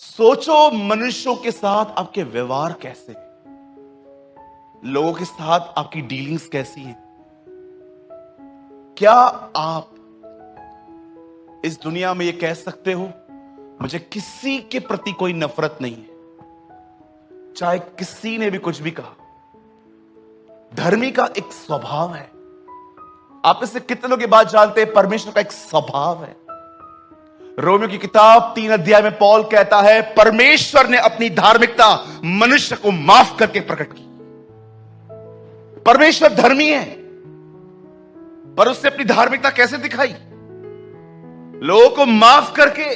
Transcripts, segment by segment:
सोचो मनुष्यों के साथ आपके व्यवहार कैसे हैं? लोगों के साथ आपकी डीलिंग्स कैसी हैं? क्या आप इस दुनिया में ये कह सकते हो मुझे किसी के प्रति कोई नफरत नहीं है, चाहे किसी ने भी कुछ भी कहा? धर्मी का एक स्वभाव है। आप इससे कितने लोग ये बात जानते हैं? परमेश्वर का एक स्वभाव है। रोमियो की किताब 3 अध्याय में पौल कहता है परमेश्वर ने अपनी धार्मिकता मनुष्य को माफ करके प्रकट की। परमेश्वर धर्मी है, पर उसने अपनी धार्मिकता कैसे दिखाई? लोगों को माफ करके।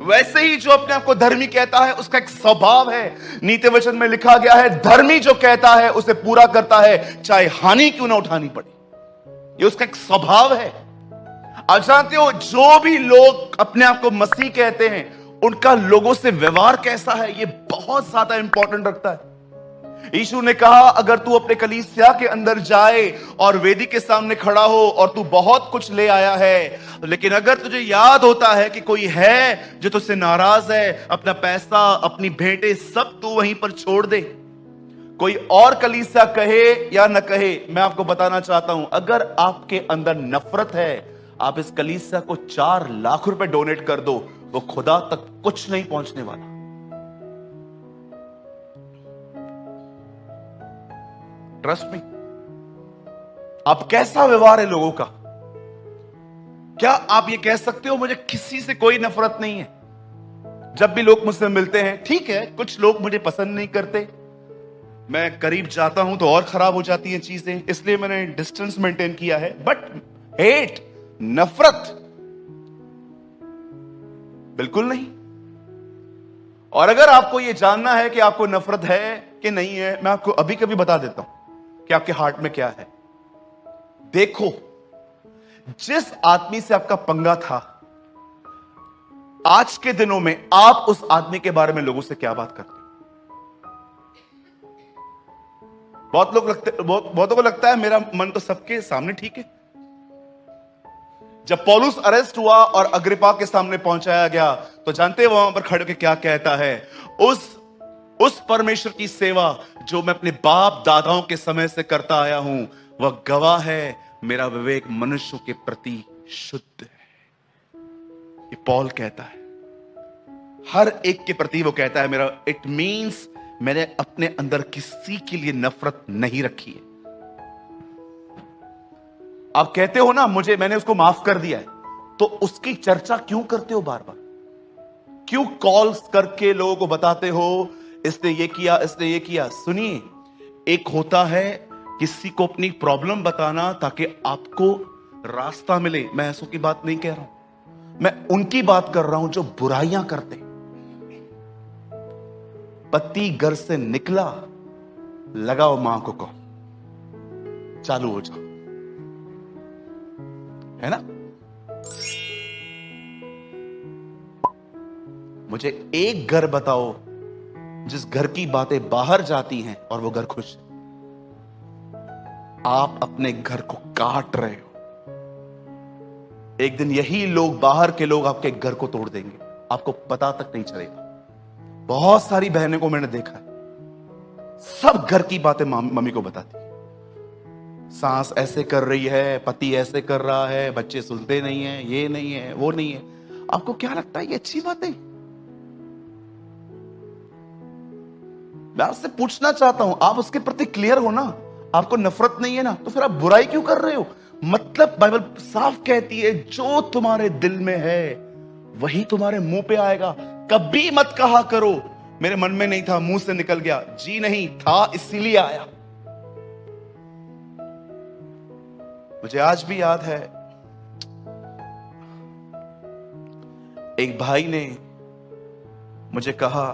वैसे ही जो अपने आप को धर्मी कहता है उसका एक स्वभाव है। नीति वचन में लिखा गया है धर्मी जो कहता है उसे पूरा करता है, चाहे हानि क्यों ना उठानी पड़े। ये उसका एक स्वभाव है। आप जानते हो जो भी लोग अपने आप को मसीह कहते हैं उनका लोगों से व्यवहार कैसा है, ये बहुत ज्यादा इंपॉर्टेंट रखता है। यीशु ने कहा अगर तू अपने कलीसिया के अंदर जाए और वेदी के सामने खड़ा हो और तू बहुत कुछ ले आया है, लेकिन अगर तुझे याद होता है कि कोई है जो तुझसे नाराज है, अपना पैसा अपनी भेंटें सब तू वहीं पर छोड़ दे। कोई और कलीसिया कहे या न कहे, मैं आपको बताना चाहता हूं अगर आपके अंदर नफरत है, आप इस कलीसिया को 4 लाख रुपए डोनेट कर दो, वो खुदा तक कुछ नहीं पहुंचने वाला। Trust me. आप कैसा व्यवहार है लोगों का? क्या आप ये कह सकते हो मुझे किसी से कोई नफरत नहीं है? जब भी लोग मुझसे मिलते हैं, ठीक है कुछ लोग मुझे पसंद नहीं करते, मैं करीब जाता हूं तो और खराब हो जाती हैं चीजें, इसलिए मैंने डिस्टेंस मेंटेन किया है। बट हेट, नफरत बिल्कुल नहीं। और अगर आपको यह जानना है कि आपको नफरत है कि नहीं है, मैं आपको अभी कभी बता देता हूं कि आपके हार्ट में क्या है। देखो, जिस आदमी से आपका पंगा था, आज के दिनों में आप उस आदमी के बारे में लोगों से क्या बात करते हो? बहुतों को लगता है मेरा मन तो सबके सामने ठीक है। जब पौलुस अरेस्ट हुआ और अग्रिपा के सामने पहुंचाया गया, तो जानते हैं वहां पर खड़े होकर क्या कहता है? उस परमेश्वर की सेवा जो मैं अपने बाप दादाओं के समय से करता आया हूं, वह गवाह है मेरा विवेक मनुष्यों के प्रति शुद्ध है। ये पौल कहता है, हर एक के प्रति वो कहता है मेरा, इट मींस मैंने अपने अंदर किसी के लिए नफरत नहीं रखी है। आप कहते हो ना मैंने उसको माफ कर दिया है, तो उसकी चर्चा क्यों करते हो बार बार? क्यों कॉल्स करके लोगों को बताते हो इसने ये किया, इसने ये किया? सुनिए, एक होता है किसी को अपनी प्रॉब्लम बताना ताकि आपको रास्ता मिले। मैं ऐसों की बात नहीं कह रहा हूं, मैं उनकी बात कर रहा हूं जो बुराइयां करते। पति घर से निकला, लगाओ मां को कॉल, चालू हो जाओ, है ना? मुझे एक घर बताओ जिस घर की बातें बाहर जाती हैं और वो घर खुश है। आप अपने घर को काट रहे हो। एक दिन यही लोग, बाहर के लोग, आपके घर को तोड़ देंगे, आपको पता तक नहीं चलेगा। बहुत सारी बहनों को मैंने देखा है, सब घर की बातें मम्मी को बताती। सास ऐसे कर रही है, पति ऐसे कर रहा है, बच्चे सुनते नहीं है, ये नहीं है, वो नहीं है। आपको क्या लगता है ये अच्छी बात है? मैं आपसे पूछना चाहता हूं, आप उसके प्रति क्लियर हो ना? आपको नफरत नहीं है ना, तो फिर आप बुराई क्यों कर रहे हो? मतलब बाइबल साफ कहती है जो तुम्हारे दिल में है वही तुम्हारे मुंह पे आएगा। कभी मत कहा करो मेरे मन में नहीं था, मुंह से निकल गया। जी नहीं, था इसीलिए आया। मुझे आज भी याद है, एक भाई ने मुझे कहा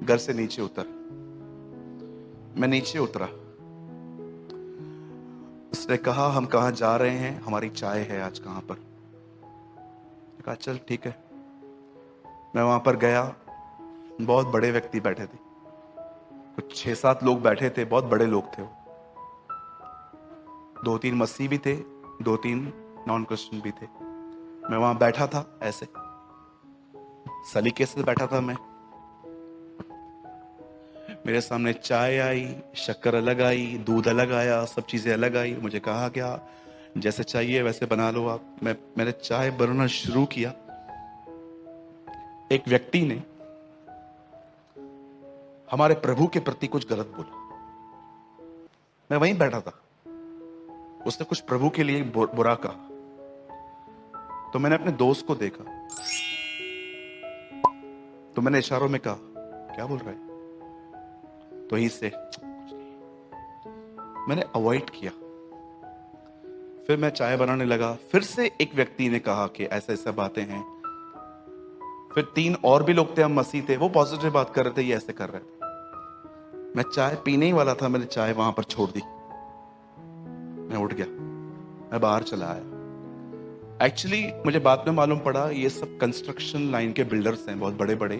घर से नीचे उतर। मैं नीचे उतरा। उसने कहा हम कहां जा रहे हैं, हमारी चाय है आज कहां पर? कहा चल ठीक है। मैं वहां पर गया, बहुत बड़े व्यक्ति बैठे थे, कुछ 6-7 लोग बैठे थे, बहुत बड़े लोग थे। 2-3 मसीह भी थे, 2-3 नॉन क्रिश्चियन भी थे। मैं वहां बैठा था ऐसे, सलीके से बैठा था मैं। मेरे सामने चाय आई, शक्कर अलग आई, दूध अलग आया, सब चीजें अलग आई। मुझे कहा गया जैसे चाहिए वैसे बना लो आप। मैंने चाय बनाना शुरू किया। एक व्यक्ति ने हमारे प्रभु के प्रति कुछ गलत बोला। मैं वहीं बैठा था, उसने कुछ प्रभु के लिए बुरा कहा। तो मैंने अपने दोस्त को देखा, तो मैंने इशारों में कहा क्या बोल रहा है, तो ही से मैंने अवॉइड किया। फिर मैं चाय बनाने लगा। फिर से एक व्यक्ति ने कहा कि ऐसा ऐसा बातें हैं। फिर 3 और भी लोग थे, हम मसीह थे, वो पॉजिटिव बात कर रहे थे, ये ऐसे कर रहे थे। मैं चाय पीने ही वाला था, मैंने चाय वहां पर छोड़ दी। मैं उठ गया, मैं बाहर चला आया। एक्चुअली मुझे बाद में मालूम पड़ा ये सब कंस्ट्रक्शन लाइन के बिल्डर्स हैं, बहुत बड़े बड़े,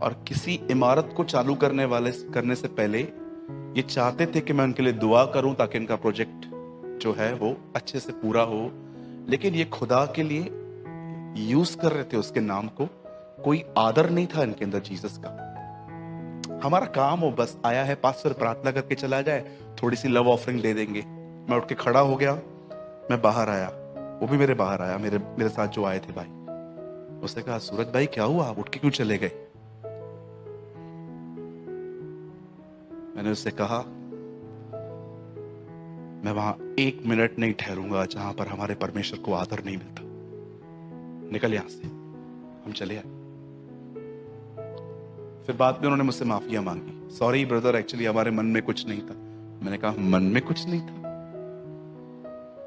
और किसी इमारत को चालू करने से पहले ये चाहते थे कि मैं उनके लिए दुआ करूं ताकि इनका प्रोजेक्ट जो है वो अच्छे से पूरा हो। लेकिन ये खुदा के लिए यूज कर रहे थे उसके नाम को। कोई आदर नहीं था इनके अंदर जीसस का। हमारा काम हो बस आया है, पास्टर प्रार्थना करके चला जाए, थोड़ी सी लव ऑफरिंग दे देंगे। मैं उठ के खड़ा हो गया, मैं बाहर आया, वो भी मेरे बाहर आया, मेरे साथ जो आए थे भाई। उसने कहा सूरज भाई क्या हुआ, आप उठ के क्यों चले गए? मैंने उससे कहा मैं वहां 1 मिनट नहीं ठहरूंगा जहां पर हमारे परमेश्वर को आदर नहीं मिलता। निकल यहां से। हम चले आए। फिर बाद में उन्होंने मुझसे माफिया मांगी, सॉरी ब्रदर एक्चुअली हमारे मन में कुछ नहीं था। मैंने कहा मन में कुछ नहीं था?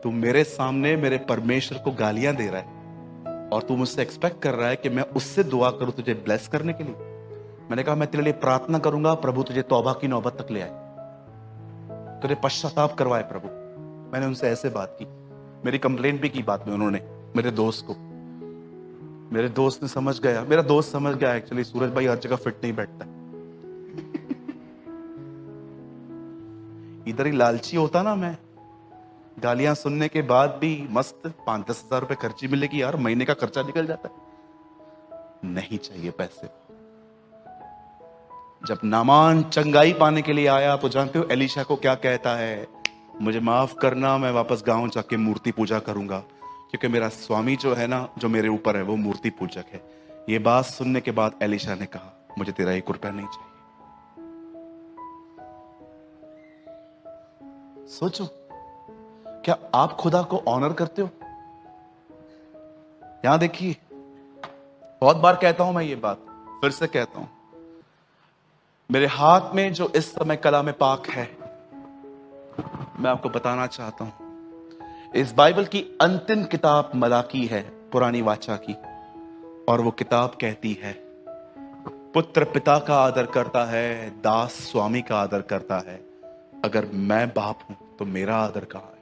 तू मेरे सामने मेरे परमेश्वर को गालियां दे रहा है और तू मुझसे एक्सपेक्ट कर रहा है कि मैं उससे दुआ करूं तुझे ब्लेस करने के लिए? मैंने कहा मैं तेरे लिए प्रार्थना करूंगा, प्रभु तुझे तौबा की नौबत तक ले आए, तुझे पश्चाताप करवाए प्रभु। मैंने उनसे ऐसे बात की, मेरी कंप्लेंट भी की बाद में उन्होंने मेरे दोस्त को। मेरे दोस्त ने समझ गया, मेरा दोस्त समझ गया एक्चुअली सूरज भाई हर जगह फिट नहीं बैठता। इधर ही लालची होता ना मैं, गालियां सुनने के बाद भी मस्त 5-10 हजार रुपए खर्ची मिलेगी यार, महीने का खर्चा निकल जाता है। नहीं चाहिए पैसे। जब नामान चंगाई पाने के लिए आया तो जानते हो एलीशा को क्या कहता है? मुझे माफ करना, मैं वापस गांव जाके मूर्ति पूजा करूंगा, क्योंकि मेरा स्वामी जो है ना, जो मेरे ऊपर है, वो मूर्ति पूजक है। ये बात सुनने के बाद एलीशा ने कहा मुझे तेरा 1 रुपया नहीं चाहिए। सोचो, क्या आप खुदा को ऑनर करते हो? यहां देखिए, बहुत बार कहता हूं मैं ये बात, फिर से कहता हूं, मेरे हाथ में जो इस समय कलाम पाक है, मैं आपको बताना चाहता हूं इस बाइबल की अंतिम किताब मलाकी है, पुरानी वाचा की, और वो किताब कहती है पुत्र पिता का आदर करता है, दास स्वामी का आदर करता है। अगर मैं बाप हूं तो मेरा आदर कहां?